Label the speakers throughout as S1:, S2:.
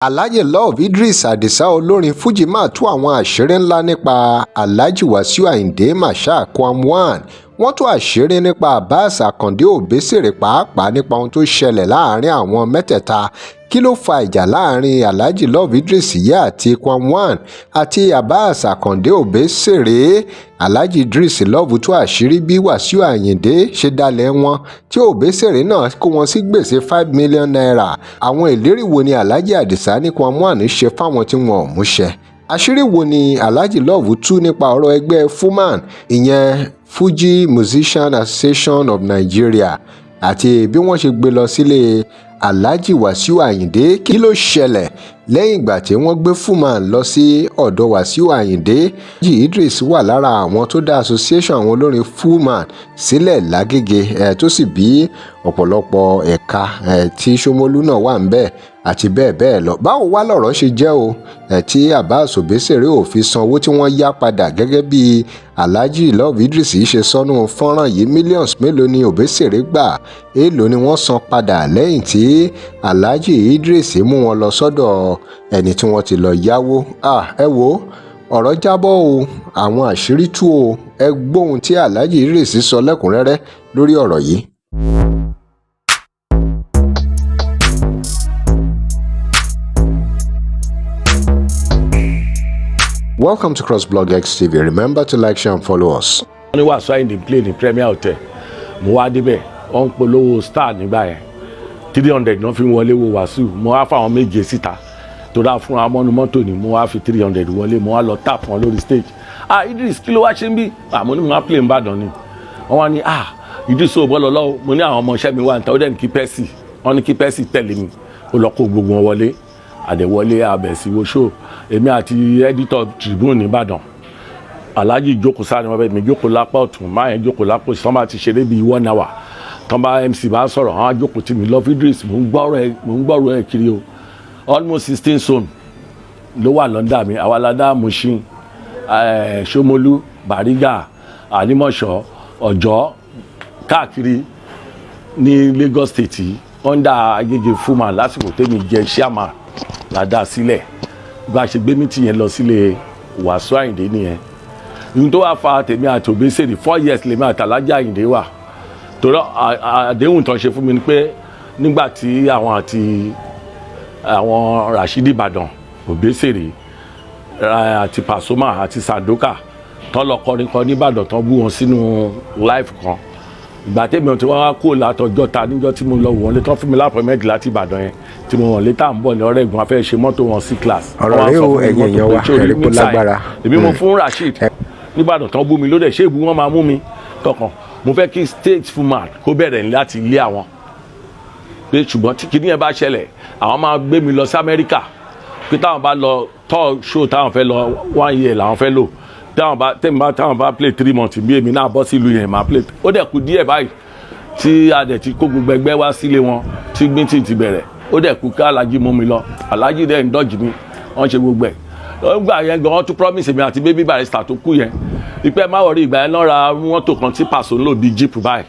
S1: Alhaji Love Idiris Adisa olórin Fuji máa tú àwọn àṣírí ńlá nípa Alhaji Wasiu Ayinde Marshal Kwam1. Wọ́n tú àṣírí nípa Abbas Akande Obesere pàápàá nípa ohun tó ṣẹlẹ̀ láàrin àwọn mẹ́tẹ̀ẹ̀ta. Kí ló fa ìjà láàrin Alhaji Love Idiris yìí àti Kwam1 àti Abbas Akande Obesere? Alhaji Idiris Love tú àṣírí bí Wasiu Ayinde ṣe dalẹ̀ wọn tí Obesere náà kó wọn sí gbèsè 5 million naira. Àwọn ìlérí wo ni Alhaji Adisa ní Kwam1 ṣe fáwọn tí wọn ò múṣẹ? Àṣírí wo ni Alhaji Love tú nípa ọ̀rọ̀ ẹgbẹ́ FUMAN, ìyẹn Fuji Musician Association of Nigeria, àti bí wọ́n ṣe gbé lọ sílé Alhaji Wasiu Ayinde? Kí ló ṣẹlẹ̀ lẹ́yìn ìgbà tí wọ́n gbé FUMAN lọ sí ọ̀dọ̀ Wasiu Ayinde? Alhaji Idiris wà lára àwọn tó dá association àwọn olórin FUMAN sílẹ̀ lágége tó sì bí ọ̀pọ̀lọpọ̀ ẹ̀ka tí Ṣómólú náà wà ń bẹ̀ àti bẹ́ẹ̀ bẹ́ẹ̀ lọ. Báwo wá lọ̀rọ̀ ṣe jẹ́ o tí Abbas Obesere ò fi san owó tí wọ́n yá padà gẹ́gẹ́ bí Alhaji Love Idiris ṣe sọnù fọ́nrán yìí? Millions mélòó ni Obesere gbà? Èèló ni wọ́n san padà lẹ́yìn tí Alhaji Idiris mú wọn lọ sọ́dọ̀ ẹni tí wọ́n ti lọ yáwó? Ẹ wo ọ̀rọ̀ jábọ́ o, àwọn àṣírí tú o. Ẹ gbóhun tí Alhaji Idiris sọ lẹ́kùnrẹ́rẹ́ lórí ọ̀rọ̀ yìí. Welcome to CrossBlog X TV. Remember to like, share and follow us.
S2: Wọ́n ní Wasiu Ayinde play ní Premier Hotel. Mo wá débẹ̀, wọ́n ń polówó star nígbà yẹn. 300 náà fi wọlé wo Wasiu. Mo wá fáwọn méje síta. Tó dá fún amọ́nu mọ́tò ni mo wá fi 300 wọlé. Mo wá lọ tap wọn lórí stage. Idris kí ló wá ṣe ń bí? Mo ní mo wá play Ìbàdàn ni. Wọ́n wá ní Idris ò bọ́ lọ́wọ́. Mo ní àwọn ọmọ iṣẹ́ mi wà níta. Ó dẹ̀ ní kí Pẹ́sì. Wọ́n ní kí Pẹ́sì tẹ̀lé mi. Ó lọ kó gbogbo wọn wọlé. Àdẹ̀wọlé abẹ̀sí wo show. Èmi àti editor Tribune nìbàdàn. Alhaji jókòó sáré wọn bẹ́ẹ̀ mi jókòó lápá ọ̀tún, máa yẹn jókòó lápá òsì. Tán bá ti ṣeré bíi 1 hour. Tán bá MC bá sọ̀rọ̀, àwọn àjókòó tí mi Love Idiris mò ń gbọ́rọ̀ ẹ̀ kiri o. Almost 16 zone ló wà lọ́ndà mi. Àwàládá Mushin, Ṣómólú, Bàrígà, Ànímọ̀ṣọ́, Ọ̀jọ́, káàkiri ní Lagos State under Agége FUMAN lásìkò tèmi jẹ́ chairman ládàá sílẹ̀. Bá a ṣe gbé mítì yẹn lọ sílé Wasiu Ayinde nìyẹn. Ìhun tó wá fa tèmi àti Obesere 4 years lèmi àti Alhaji Ayinde wà. Torí àdéhùn tán ṣe fún mi ni pé nígbà tí àwọn Rashidi Ìbàdàn, Obesere àti Pasuma àti Sandoka tán lọ kọrin kan nìbàdàn tán bú wọn sínú live kan. Ìgbà tèmi tí wọ́n wá kó látọjọ́ ta níjọ́ tí mo lọ wọ́n lé tán fún mi lápọ̀mẹ́ntì láti Ìbàdàn yẹn tí mo wọ̀n létà ń bọ̀ ní ọ̀rẹ́ ìgbọ̀n afẹ́ ṣe mọ́tò wọn sí class.
S1: Ọ̀rọ̀ rẹ o ẹ̀yìn èèyàn wa ẹ̀rí kó lágbára.
S2: Èmi mo fún Rasheed nìbàdàn tán bú mi lóde ṣé ìbú wọn máa mú mi kankan. Mo fẹ́ kí state FUMAN kó bẹ̀rẹ̀ láti ilé àwọn. Pé ṣùgbọ́n tí kìíní yẹn bá ṣẹlẹ̀ àwọn máa gbé mi lọ sí Amẹ́ríkà. Pé táwọn bá lọ tour show táwọn fẹ́ lọ 1 year làwọn fẹ́ lò. Táwọn bá play 3 months bí èmi náà bọ́ sí ìlú yẹn máa play. Ó dẹ̀ kú díẹ̀ báyìí tí a dẹ̀ ti kó gbogbo ẹgbẹ́ wá sílé wọn tí gbìntì ti bẹ̀rẹ̀. Ó dẹ̀ kú ká Alhaji mú mi lọ. Alhaji dẹ̀ ń dọ́jì mi, wọ́n ṣe gbogbo ẹ̀. Nígbà yẹn gan wọ́n tún promise mi àti Baby Barrister tó kú yẹn. Ìpẹ́ má wọrí ìgbà yẹn náà ra mọ́tò kan tí Paso ń lò bíi Jeep báyìí.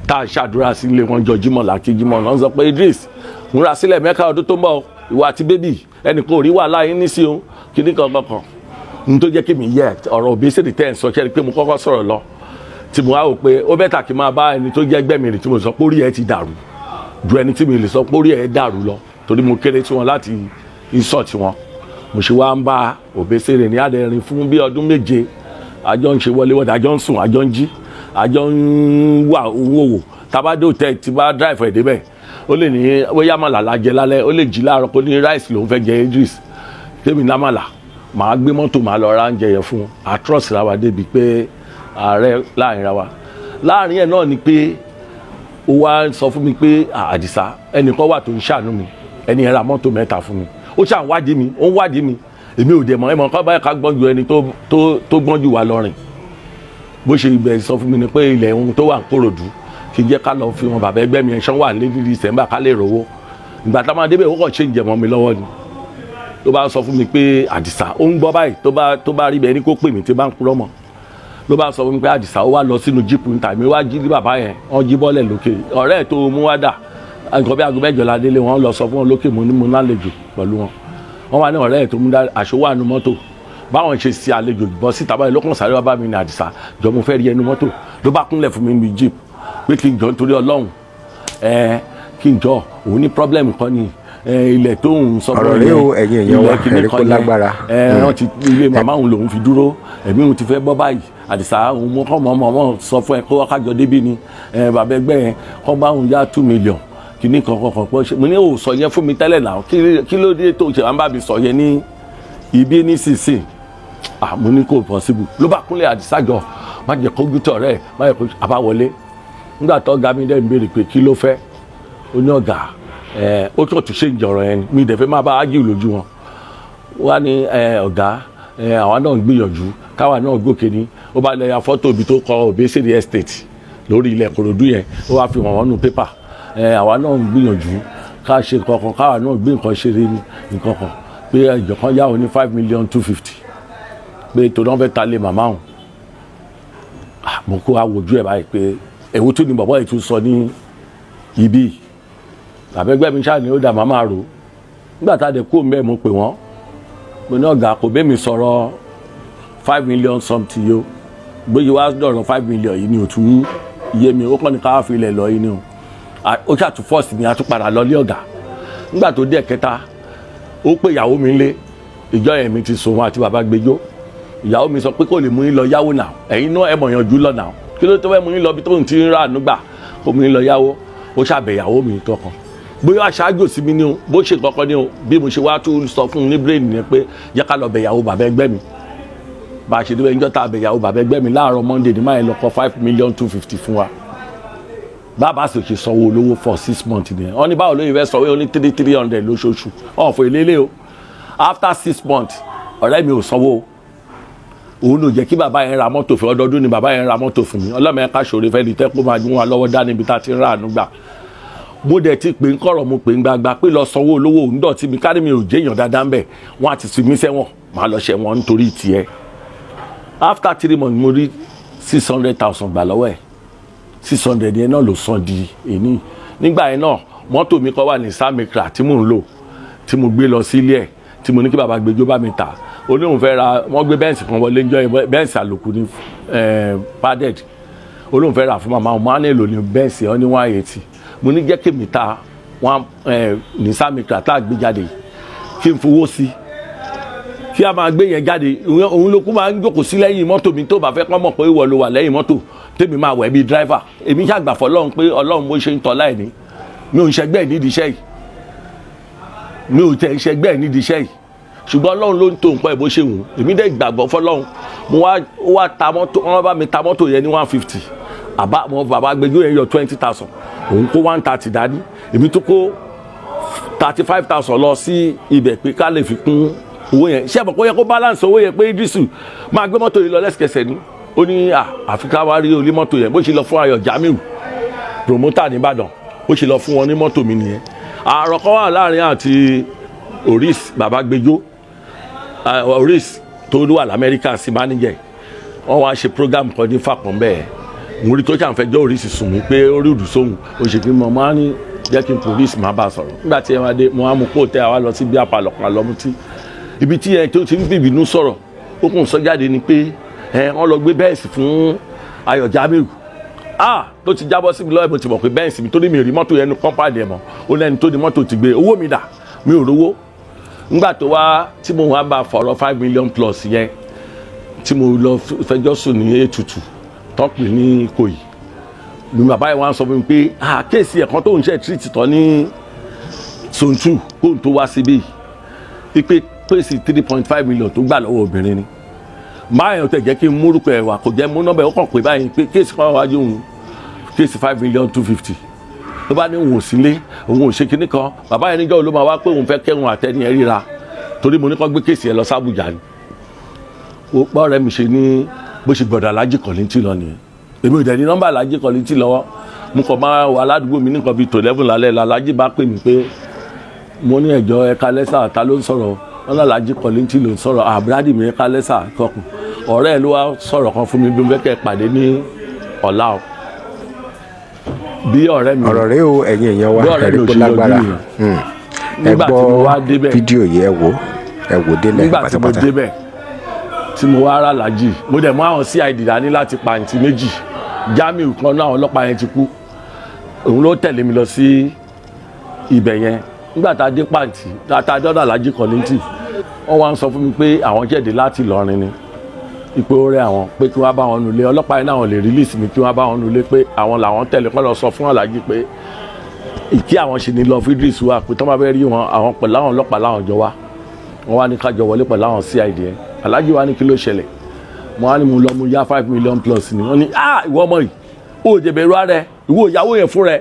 S2: Tá a ṣàdúrà sílé wọn jọ Jímọ̀ làkíjímọ̀ náà sọ pé Idris múra sílẹ̀ Mẹ́kà ọdún tó ń bọ̀ ìwà àti Baby ẹnìkan ò rí wàhálà yín ní sí o kìíní kankan. N tó jẹ́ kí mi yẹ ọ̀rọ̀ Obesere tẹ́ ẹ̀ ń sọ kẹ́rì pé mo kọ́kọ́ sọ̀rọ̀ lọ. Tí mo wá wò pé ó bẹ́tà kí n máa bá ẹni tó jẹ́ gbẹ̀mí rẹ̀ tí mo sọ pé orí ẹ̀ ti dàrú ju ẹni tí mi lè sọ pé orí ẹ̀ dàrú lọ torí mo kéré tí wọn láti insult wọn. Mo ṣe wá ń bá Obesere ní àdẹ̀rìn fún bí ọdún 7. Àjọ ń ṣe wọléwọ̀de, àjọ ń sùn, àjọ ń jí, àjọ ń wà owó wò. Tabadé hotel tí bá drive ẹ̀ débẹ̀ ó lè ní bóyá màlà la jẹ lálẹ́, ó lè jí láàárọ̀ kó ní rice lòún fẹ́ jẹ Idris. Tèmi lámàlà màá gbé mọ́tò màá lọ ra oúnjẹ yẹn fún atrọ́s ra wa débi pé ààrẹ láàrin ra wa. Láàrin ẹ̀ náà ni pé ó wá sọ fún mi pé Àdìsá ẹnìkan wà tó ń ṣàánú mi, ẹni yẹn ra mọ́tò 3 fún mi. Ó ṣàn wádìí mi, ó ń wádìí mi. Èmi ò dẹ̀ mọ̀ ẹ̀mọ̀ ká báyìí ká gbọ́n ju ẹni tó gbọ́n jù wá lọ́rìn. Bó ṣe ibẹ̀ sọ fún mi ni pé ilẹ̀ ohun tó wà ń Kòròdú kí jẹ́ ká lọ fi wọn bàbá ẹgbẹ́ mi ẹ̀ṣán wà ní December ká lè rówó. Ìgbà tá máa débẹ̀ ó kàn ṣe ń jẹ̀mọ́ mi lọ́wọ́ ni. Ló bá sọ fún mi pé Àdìsá ó ń gbọ́ báyìí tó bá rí bẹ́ẹ̀ ni kó pè mí tí bá ń purọ́ mọ́. Ló bá sọ fún mi pé Àdìsá ó wá lọ sínú jíìpù níta mi wá jí bàbá yẹn wọ́n jí bọ́lẹ̀ lókè ọ̀rẹ́ ẹ̀ tó mú wá dà nǹkan bí aago mẹ́jọ la délé wọn lọ sọ fún wọn lókè mo ní mo lálejò pẹ̀lú wọn wọn wá ní ọ̀rẹ́ ẹ̀ tó mú dá aṣọ wà nínú mọ́tò báwọn ṣe ṣe àlejò bọ́ síta báyìí lọ́kàn sáré wá bá mi ní Àdìsá jọ mo fẹ́ rí ẹnu mọ́tò ló bá kúnlẹ̀ fún mi ní jeep pé kí n jọ nítorí Ọlọ́run kí n jọ òun ní problem kan ní ilẹ̀ tó ń sọ
S1: ọ̀rọ̀ rẹ o ẹ̀yin èèyàn wa ẹ̀rí kó lágbára
S2: wọ́n ti ilé màmá òun lòun fi dúró ẹ̀mí òun ti fẹ́ bọ́ báyìí Àdìsá òun mọ́ kọ́ mọ́ sọ fún ẹ kó wákàjọ débí ni bàbá ẹgbẹ́ yẹn kọ́ bá òun yá 2 million kìíní kankan pọ̀ ṣe mo ní ò sọ yẹn fún mi tẹ́lẹ̀ náà kí ló dé tó ṣe wá ń bá mi sọ yẹn ní ibi nísinsìn mo ní kò possible ló bá kúnlẹ̀ Àdìsá jọ má jẹ́ kó gútọ̀ rẹ̀ má jẹ́ kó àbáwọlé nígbà tó ga mi dẹ́ ń béèrè pé kí ló fẹ́ ó ní ọ̀gá ó tó tún ṣe ń jọ̀rọ̀ yẹn mi dẹ̀ fẹ́ máa bá ágì lójú wọn wá ní ọ̀gá àwa náà ń gbìyànjú káwa náà gòkè ní ó bá lọ ya fọ́tò ibi tó kọ Obesere estate lórí ilẹ̀ Ìkòròdú yẹn ó wá fi hàn wọ́n nù pépà àwa náà ń gbìyànjú ká ṣe kankan káwa náà gbé nǹkan ṣeré ní nǹkan kan pé ìjọ kan yá òun ní 5,250,000 pé tó náà fẹ́ ta lé màmá òun mo kó àwòjú ẹ̀ báyìí pé èwo tún ni bàbá yìí tún sọ ní ibi àbẹ́gbẹ́ mi ṣáà ni ó dà màmá rò nígbà tá a dẹ̀ kó mbẹ́ mo pè wọ́n mo ní ọ̀gá kò bẹ́ẹ̀ mi sọ̀rọ̀ 5 million something yo bóyá wá dọ̀rọ̀ 5 million yìí ni ò tún iye mi ó kàn ní káwá fi ilẹ̀ lọ yìí ni o ó ṣàtún fọ́ọ̀sì mi àtúpadà lọ lé ọ̀gá nígbà tó dé ẹ̀kẹta ó pé ìyàwó mi lé ìjọ yẹn mi ti sùn wọn àti bàbá gbẹjọ́ ìyàwó mi sọ pé kò lè mú yín lọ yáwó náà ẹ̀yin náà ẹ̀ mọ̀ yanjú lọ náà kí ló tó fẹ́ mú yín lọ bí tóun ti ń rà nígbà kó mú yín lọ yáwó ó ṣàbẹ̀ ìyàwó mi tọkàn bóyá aṣáájú sí mi ni o bó ṣe kankan ni o bí mo ṣe wá tún sọ fún un ní brain ni pé jẹ́ ká lọ bẹ̀ ìyàwó bàbá ẹgbẹ́ mi bá a ṣe dé ẹjọ́ tá a bẹ̀ ìyàwó bàbá ẹgbẹ́ mi láàárọ̀ Monday ní máa ń lọ kọ 5,250,000 fún wa bàbá sì ṣe sanwó olówó for 6 months nìyẹn wọ́n ní báwo ló yẹ fẹ́ sanwó ó ní 300 lóṣooṣù ọ̀fọ̀ ìlélẹ̀ o after 6 months ọ̀rẹ́ mi ò sanwó òun ló jẹ́ kí bàbá yẹn ra mọ́tò fún ọdọọdún ni bàbá yẹn ra mọ́tò fún mi ọlọ́mọ yẹn ká ṣòro fẹ́ di tẹ́kọ̀ máa gún wa lọ́wọ́ dá níbi tá a ti ń rà àánú gbà mo dẹ̀ ti pè ń kọ̀rọ̀ mo pè ń gbagba pé lọ sanwó olówó òun dọ̀tí mi kárí mi ò jẹ́yàn dáadáa ń bẹ̀ wọ́n á ti fi mí sẹ́wọ̀n máa lọ ṣẹ̀wọ̀n nítorí tiẹ̀ after 3 months mo rí 600,000 gbà lọ́wọ́ ẹ̀ 600 yẹn náà ló san di èní nígbà yẹn náà mọ́tò mi kọ́ wà ní samikra tí mò ń lò tí mo gbé lọ sílé ẹ̀ tí mo ní kí bàbá gbẹjọ́ bá mi tà ó ní òun fẹ́ ra wọ́n gbé bẹ́ǹsì kan wọlé ńjọ́ bẹ́ǹsì àlòkù ní padded ó lóun fẹ́ rà fún màmá òun máa ń èlò ní bẹ́ǹsì ọ ní 180 mo ní jẹ́ kí mi ta wọn ní samikra tá a gbé jáde kí n fowó sí kí a máa gbé yẹn jáde òun ló kú máa ń jókòó sí lẹ́yìn mọ́tò mi tó bá fẹ́ kọ́ mọ̀ pé ìwọ ló wà lẹ́yìn mọ́tò tèmi máa wẹ̀ bíi dráìvà èmi ṣàgbà fọlọ́run pé ọlọ́run bó ṣe ń tọ́lá ẹ̀ ní mi ò ń ṣẹgbẹ́ ẹ̀ nídìí iṣẹ́ yìí mi ò tẹ̀ ń ṣẹgbẹ́ ẹ̀ nídìí iṣẹ́ yìí ṣùgbọ́n ọlọ́run ló ń tó nǹkan ẹ̀ bó ṣe wù ú èmi dẹ̀ gbàgbọ́ fọlọ́run mo wá ta mọ́tò wọ́n bá mi ta mọ́tò yẹn ní 150 mo bàbá gbẹjọ́ yẹn yọ 20,000 òun kó 130 dání èmi tó kó 35,000 lọ sí ibẹ̀ pé ká lè fi kún owó yẹn ṣé àbọ̀ kó yẹ kó balance owó yẹn pé Idrisu máa gbé mọ́tò yìí lọ lẹ́sẹ̀kẹsẹ̀ ni ó ní àfikà wá rí olí mọ́tò yẹn bó ṣe lọ fún Ayọ̀ Jamiu promoter nìbàdàn bó ṣe lọ fún wọn ní mọ́tò mi nìyẹn àròkọ wà láàrin àti Oris bàbá gbẹjọ́ Oris tó wà lamẹ́ríkà sí manager wọ́n wá ṣe program kan ní fàpọ̀n bẹ́ẹ̀ mo rí tó ṣàǹfẹ́jọ́ Oris sùn mí pé ó rí ìdùsóhùn ó ṣe kí n mọ̀ máa ní jẹ́ kí n police máa bá a sọ̀rọ̀ nígbà tí ẹ máa dé mo á mú kó tẹ́ àwa lọ sí bí apalọ̀pọ̀ àlọ́mútí ibi tí ẹ tó ti ń bìbínú sọ̀rọ̀ ó kùn sọ jáde ni pé wọ́n lọ gbé bẹ́ẹ̀sì fún Ayọ̀ Jamiu tó ti jábọ́ sí mi lọ́wọ́ mo ti mọ̀ pé bẹ́ẹ̀sì mi tó ní mi rí mọ́tò yẹn nu kọ́ńpáàdì ẹ̀ mọ́ ó lẹ́ni tó ní mọ́tò ti gbé owó mi dà mi ò rówó ńgbà tó wá tí mo wá bá fọ̀rọ̀ 5 million plus yẹn tí mo lọ fẹjọ́ sùn ní ètùtù tọ́pì ní Ìkòyí ni bàbá yẹn wá sọ fún mi pé kéèsì ẹ̀kan tó ń ṣe tírìtì tán ní Sontu kóun tó wá síbí ipe pèsè 3.5 million tó gbà lọ́wọ́ obìnrin ni máa yẹn tẹ̀ jẹ́ kí n múrùkọ ẹ̀ wá kò jẹ́ mú nọ́mbà ẹ̀ ó kàn pé báyìí pé kéèsì kan wájú òun kéèsì 5,250,000 ló bá ní òun ò sílé òun ò ṣe kinní kan bàbá yẹn níjọ́ ló máa wá pé òun fẹ́ kẹ́hùn àtẹ́ni ẹ̀ ríra torí mo ní kó gbé kéèsì ẹ̀ lọ sábùjá ni ó pọ́ ọ̀rẹ́ mi ṣe ní bó ṣe gbọ́dọ̀ Alhaji Kollington lọ nìyẹn èmi ò dẹ̀ ní nọ́mbà Alhaji Kollington lọ́wọ́ mo kàn máa wà aládùúgbò mi nìkan bíi 11 lálẹ́ Alhaji bá pè mí pé mo ní ẹ̀jọ́ ẹ̀ka lẹ́sà ta ló ń sọ̀rọ̀ wọn náà Alhaji Kollington ló ń sọ̀rọ̀ àbúrádì mi ẹ̀ka lẹ́sà kọkùn ọ̀rẹ́ ẹ̀ ló wá sọ̀rọ̀ kan fún mi bí mo fẹ́ kẹ́ pàdé ní ọ̀la o bí ọ̀rẹ́ mi
S1: ọ̀rọ̀ rẹ o ẹ̀yin èèyàn wa
S2: ọ̀rẹ́ mi ò
S1: ẹ̀rí kó
S2: ṣe
S1: lágbára
S2: yọjú yẹn. Nígbà tí mo wá débẹ̀
S1: fídíò yìí ẹ wò délẹ̀
S2: nígbà tí mo
S1: pátápátá.
S2: débẹ̀ tí mo wá rà lájì mo dẹ̀ mú àwọn CID dání láti pàǹtí méjì Jamiu kan náà àwọn ọlọ́pàá yẹn ti kú òun ló tẹ̀lé mi lọ sí ibẹ̀ yẹn nígbà tá a dé pàǹtí tá a dọ́dọ̀ Alhaji Kollington wọ́n wá ń sọ fún mi pé àwọn jẹ̀dẹ̀ láti Ìlọrin ni ipò rẹ àwọn pé kí wọ́n bá wọn nulẹ̀ ọlọ́pàá yẹn náà lè release mi kí wọ́n bá wọn nulẹ̀ pé àwọn làwọn tẹ̀lé kọ́ lọ sọ fún Alhaji pé ìkí àwọn ṣe ní lọ Idris wà pé tó máa fẹ́ rí wọn àwọn pẹ̀lú àwọn ọlọ́pàá láwọn jọ wá wọ́n wá ní kájọ wọlé pẹ̀lú àwọn CID yẹn Alhaji wá ní kí ló ṣẹlẹ̀ mo wá ní mo lọ mo yá 5 million plus ni wọ́n ní ìwọ ọmọ yìí ó jẹ̀bẹ̀rù ara ìwọ ìyàwó yẹn fún rẹ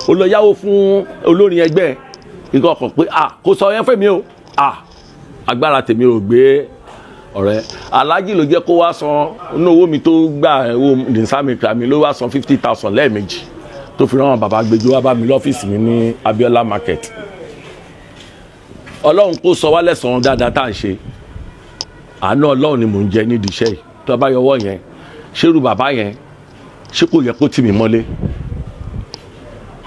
S2: ó lọ yáwó fún olórin ẹgbẹ́ ikọ̀ ọkọ̀ pé kò sọ yẹn fẹ́ mi o agbára tèmi ò gbé ọ̀rẹ́ Alhaji ló jẹ́ kó wá san inú owó mi tó gbà owó nìsámìkà mi ló wá san 50,000 lẹ́ẹ̀mejì tó fi rán bàbá gbẹjọ wá bá mi lọ́fíìsì mi ní Abiola market Ọlọ́run kó sọ wá lẹ́sàn-án dáadáa tá à ń ṣe àánú Ọlọ́run ni mò ń jẹ nídìí iṣẹ́ yìí tó bá yọwọ́ yẹn ṣérú bàbá yẹn ṣé kò yẹ kó tì mí mọ́lé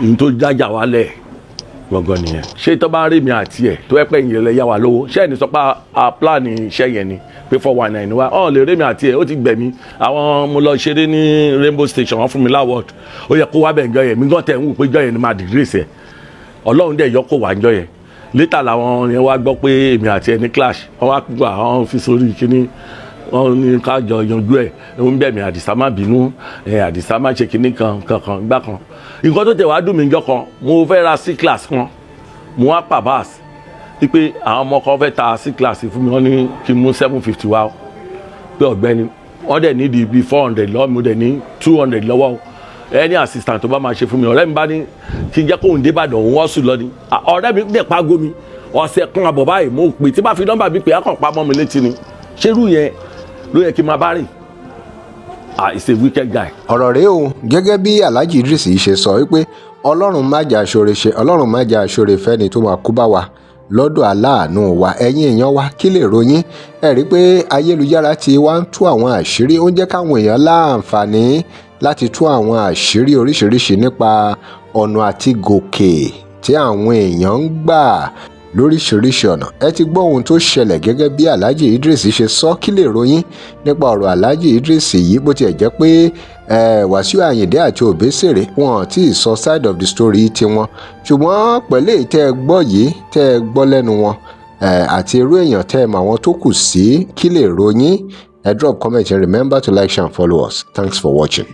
S2: ìyẹn tó jájà wálẹ̀ gbọ̀ngàn nìyẹn ṣé tó bá rí mi àti ẹ̀ tó ẹ pẹ́ ìyẹn lẹ yá wa lówó ṣé ẹni sọ pé a plan iṣẹ́ yẹn ni pé 419 wa ọ̀ lè rí mi àti ẹ̀ ó ti gbẹ̀mí àwọn mo lọ ṣeré ní Rainbow Station wọ́n fún mi láwọ́ọ̀dù ó yẹ kó wá bẹ̀ ǹjọ́ yẹn mi gan tẹ̀ ń wù pé ǹjọ́ yẹn ni máa dìgírèsì ẹ̀ Ọlọ́run dẹ̀ yọ kó wá ǹjọ́ yẹn létà làwọn yẹn wá gbọ́ pé èmi àti ẹ̀ ní clash wọ́n wá gbọ́ àwọn fi sórí kíní wọ́n ní ká jọ yanjú ẹ̀ ń bẹ̀ mí Àdìsá má bínú Àdìsá má ṣe kíní kankan gbá kan nǹkan tó tẹ̀ wá dùn mí ǹjọ́ kan mo fẹ́ ra C-class kan mo wá pàbáàs wípé àwọn ọmọ kan fẹ́ ta C-class fún mi wọ́n ní kí n mú 750 wá pé ọ̀gbẹ́ni wọ́n dẹ̀ nídìí bíi 400 lọ́wọ́ mo dẹ̀ ní 200 lọ́wọ́ ẹni assistant tó bá máa ṣe fún mi ọ̀rẹ́ mi bá ní kí n jẹ́ kóun dé Ìbàdàn òun wọ́n sùn lọ ni ọ̀rẹ́ mi dẹ̀ pa gómi ọ̀sẹ̀ kan àbọ̀ báyìí mo pè tí bá fi nọ́mbà mi pè á kàn pa mọ́ mi létí ni ṣerú yẹn ló yẹ kí n máa bá rìn it's a wicked guy.
S1: ọ̀rọ̀ rẹ o gẹ́gẹ́ bí Alhaji Idiris yìí ṣe sọ wípé Ọlọ́run má jà aṣọ́re ṣe Ọlọ́run má jà aṣọ́re fẹ́ni tó máa kú bá wa lọ́dọ̀ aláàánú wa ẹ̀yin èèyàn wa kí lè ròyìn ẹ rí pé ayélujára ti wá ń tú àwọn àṣírí ó ń jẹ́ káwọn èèyàn láǹfààní láti tú àwọn àṣírí oríṣiríṣi nípa ọ̀nà àti gòkè tí àwọn èèyàn ń gbà lóríṣiríṣi ọ̀nà ẹ ti gbọ́ ohun tó ṣẹlẹ̀ gẹ́gẹ́ bí Alhaji Idiris ṣe sọ kí lè ròyìn nípa ọ̀rọ̀ Alhaji Idiris yìí bó tiẹ̀ jẹ́ pé Wasiu Ayinde Ati Obesere wọn tí ì sọ side of the story tiwọn ṣùgbọ́n pẹ̀lú èyí tẹ́ ẹ gbọ́ yìí tẹ́ ẹ gbọ́ lẹ́nu wọn àti irú èèyàn tẹ́ ẹ mọ̀ àwọn tó kù sí kí lè ròyìn ẹ drop comment and remember to like, share and follow us. Thanks for watching.